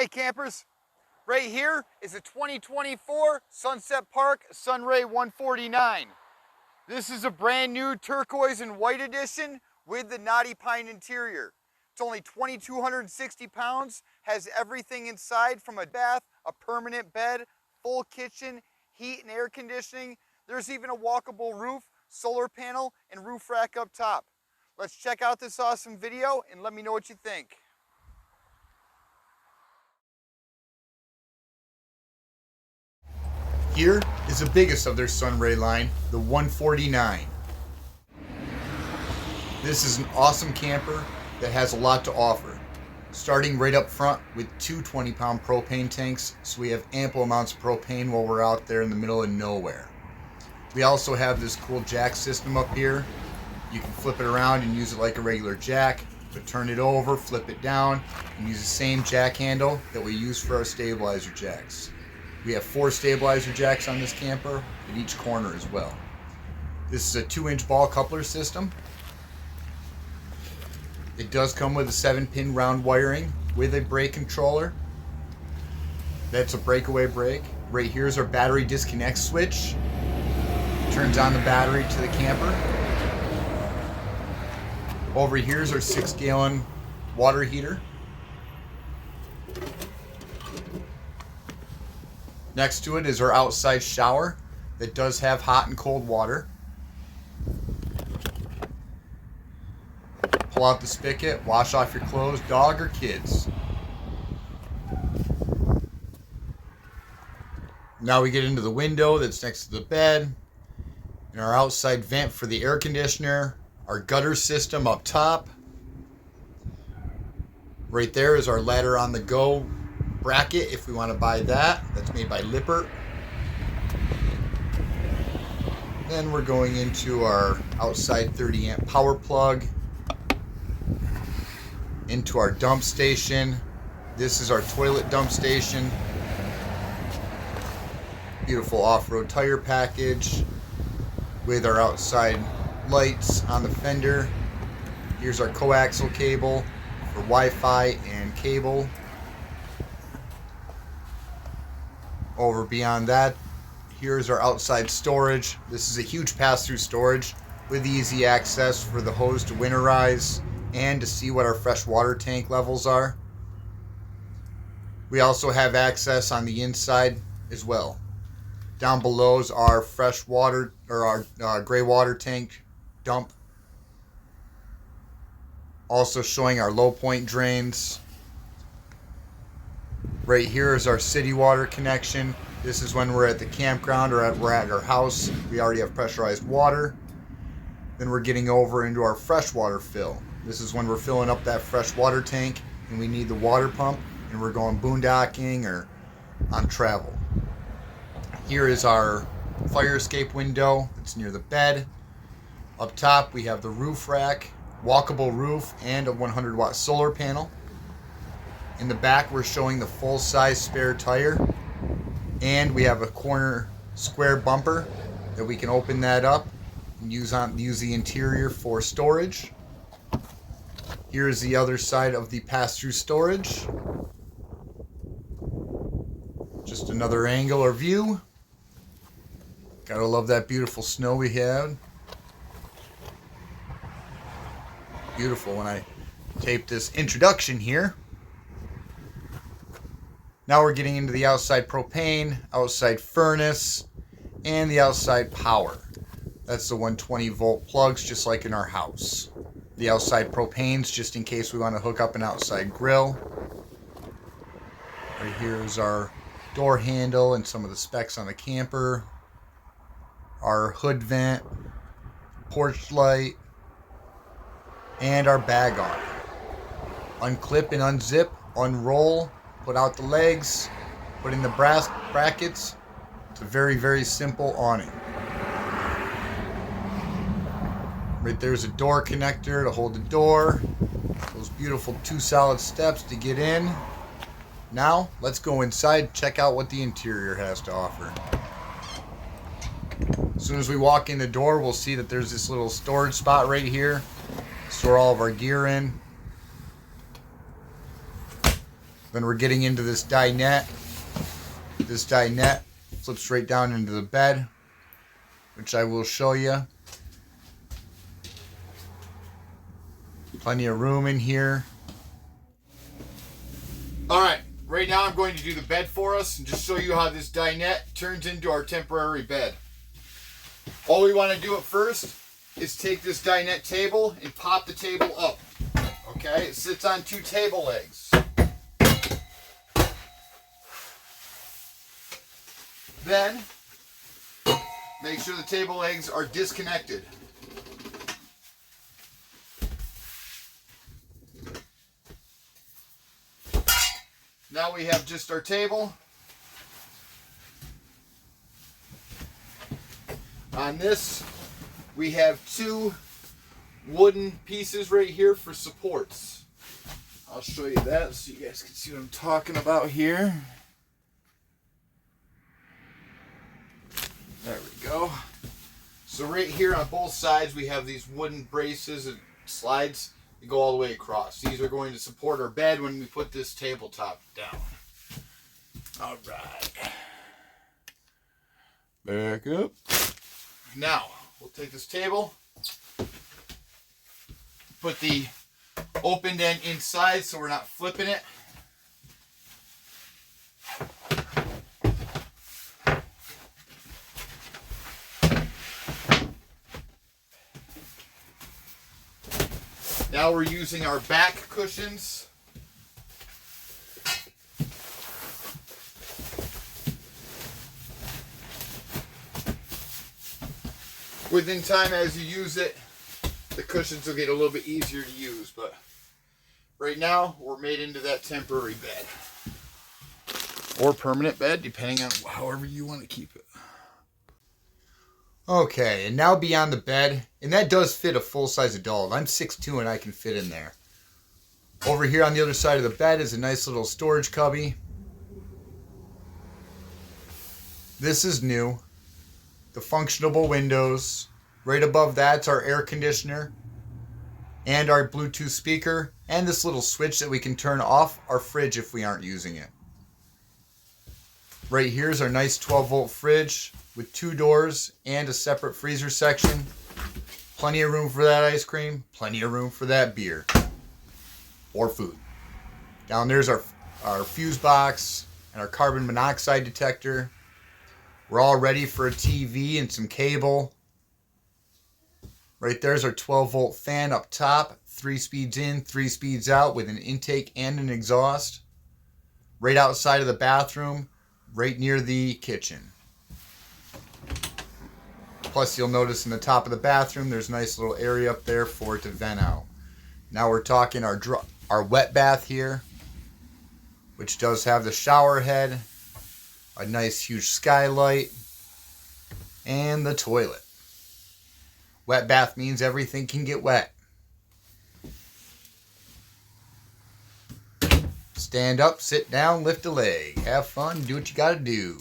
Hey campers, right here is a 2024 Sunset Park Sunray 149. This is a brand new turquoise and white edition with the knotty pine interior. It's only 2,260 pounds, has everything inside from a bath, a permanent bed, full kitchen, heat and air conditioning. There's even a walkable roof, solar panel, and roof rack up top. Let's check out this awesome video and let me know what you think. Here is the biggest of their Sunray line, the 149. This is an awesome camper that has a lot to offer. Starting right up front with two 20-pound propane tanks, so we have ample amounts of propane while we're out there in the middle of nowhere. We also have this cool jack system up here. You can flip it around and use it like a regular jack, but turn it over, flip it down, and use the same jack handle that we use for our stabilizer jacks. We have 4 stabilizer jacks on this camper at each corner as well. This is a 2-inch ball coupler system. It does come with a 7-pin round wiring with a brake controller. That's a breakaway brake. Right here is our battery disconnect switch. Turns on the battery to the camper. Over here is our 6-gallon water heater. Next to it is our outside shower that does have hot and cold water. Pull out the spigot, wash off your clothes, dog or kids. Now we get into the window that's next to the bed, and our outside vent for the air conditioner, our gutter system up top. Right there is our ladder on the go bracket if we want to buy that. That's made by Lippert. Then we're going into our outside 30-amp power plug. Into our dump station. This is our toilet dump station. Beautiful off-road tire package with our outside lights on the fender. Here's our coaxial cable for Wi-Fi and cable. Over beyond that, here's our outside storage. This is a huge pass-through storage with easy access for the hose to winterize and to see what our fresh water tank levels are. We also have access on the inside as well. Down below is our fresh water, or our gray water tank dump. Also showing our low point drains. Right here is our city water connection. This is when we're at the campground or we're at our house. We already have pressurized water. Then we're getting over into our freshwater fill. This is when we're filling up that fresh water tank and we need the water pump and we're going boondocking or on travel. Here is our fire escape window that's near the bed. Up top we have the roof rack, walkable roof, and a 100-watt solar panel. In the back we're showing the full-size spare tire, and we have a corner square bumper that we can open that up and use the interior for storage. Here's the other side of the pass-through storage. Just another angle or view. Gotta love that beautiful snow we have. Beautiful when I tape this introduction here. Now we're getting into the outside propane, outside furnace, and the outside power. That's the 120-volt plugs, just like in our house. The outside propanes, just in case we want to hook up an outside grill. Right here is our door handle and some of the specs on the camper. Our hood vent, porch light, and our bag arm. Unclip and unzip, unroll, put out the legs, put in the brass brackets. It's a very, very simple awning. Right there's a door connector to hold the door. Those beautiful 2 solid steps to get in. Now, let's go inside, check out what the interior has to offer. As soon as we walk in the door, we'll see that there's this little storage spot right here. Store all of our gear in. Then we're getting into this dinette. This dinette flips right down into the bed, which I will show you. Plenty of room in here. Alright, right now I'm going to do the bed for us and just show you how this dinette turns into our temporary bed. All we want to do at first is take this dinette table and pop the table up. Okay, it sits on 2 table legs. Then, make sure the table legs are disconnected. Now we have just our table. On this, we have 2 wooden pieces right here for supports. I'll show you that so you guys can see what I'm talking about here. There we go. So right here on both sides we have these wooden braces and slides that go all the way across. These are going to support our bed when we put this tabletop down. All right. Back up. Now, we'll take this table, put the opened end inside so we're not flipping it. Now we're using our back cushions. Within time, as you use it, the cushions will get a little bit easier to use, but right now we're made into that temporary bed or permanent bed, depending on however you want to keep it. Okay, and now beyond the bed, and that does fit a full-size adult. I'm 6'2" and I can fit in there. Over here on the other side of the bed is a nice little storage cubby. This is new. The functionable windows. Right above that's our air conditioner and our Bluetooth speaker and this little switch that we can turn off our fridge if we aren't using it. Right here is our nice 12-volt fridge with 2 doors and a separate freezer section. Plenty of room for that ice cream, plenty of room for that beer or food. Down there's our fuse box and our carbon monoxide detector. We're all ready for a TV and some cable. Right there's our 12-volt fan up top. 3 speeds in, 3 speeds out with an intake and an exhaust. Right outside of the bathroom, right near the kitchen. Plus you'll notice in the top of the bathroom there's a nice little area up there for it to vent out. Now we're talking our wet bath here, which does have the shower head, a nice huge skylight, and the toilet. Wet bath means everything can get wet. Stand up, sit down, lift a leg, have fun, do what you gotta do.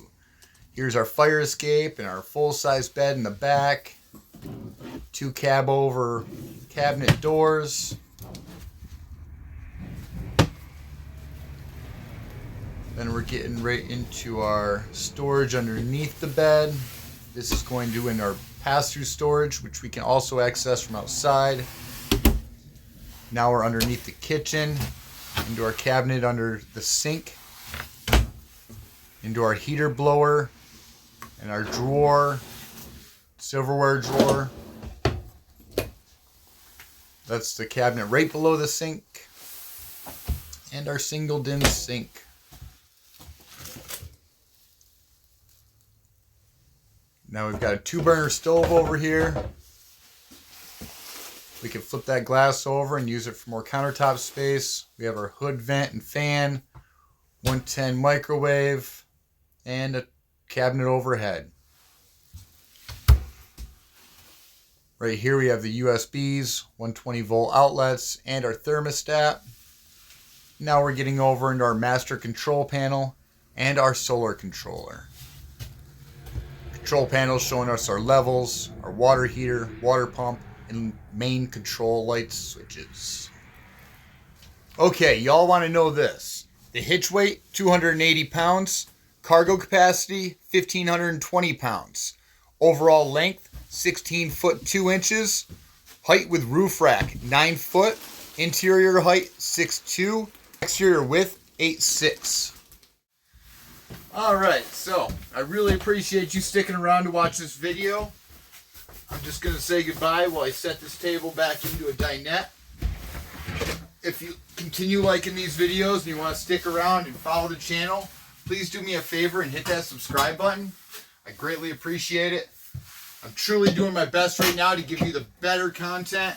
Here's our fire escape and our full-size bed in the back. 2 cab over cabinet doors. Then we're getting right into our storage underneath the bed. This is going to in our pass-through storage, which we can also access from outside. Now we're underneath the kitchen, into our cabinet under the sink, into our heater blower, and our drawer, silverware drawer. That's the cabinet right below the sink, and our single din sink. Now we've got a 2-burner stove over here. We can flip that glass over and use it for more countertop space. We have our hood vent and fan, 110 microwave, and a cabinet overhead. Right here we have the USBs, 120 volt outlets, and our thermostat. Now we're getting over into our master control panel and our solar controller. Control panel showing us our levels, our water heater, water pump, and main control light switches. Okay, y'all want to know this. The hitch weight, 280 pounds. Cargo capacity, 1,520 pounds. Overall length, 16 foot 2 inches. Height with roof rack, 9 foot. Interior height, 6'2". Exterior width, 8'6". Alright, so I really appreciate you sticking around to watch this video. I'm just going to say goodbye while I set this table back into a dinette. If you continue liking these videos and you want to stick around and follow the channel, please do me a favor and hit that subscribe button. I greatly appreciate it. I'm truly doing my best right now to give you the better content,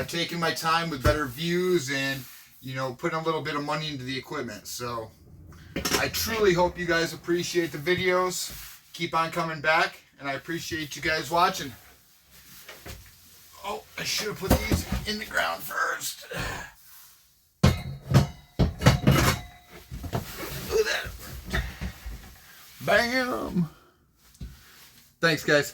taking my time with better views and, you know, putting a little bit of money into the equipment. So I truly hope you guys appreciate the videos. Keep on coming back, and I appreciate you guys watching. Oh, I should have put these in the ground first. Look at that. Bam! Thanks, guys.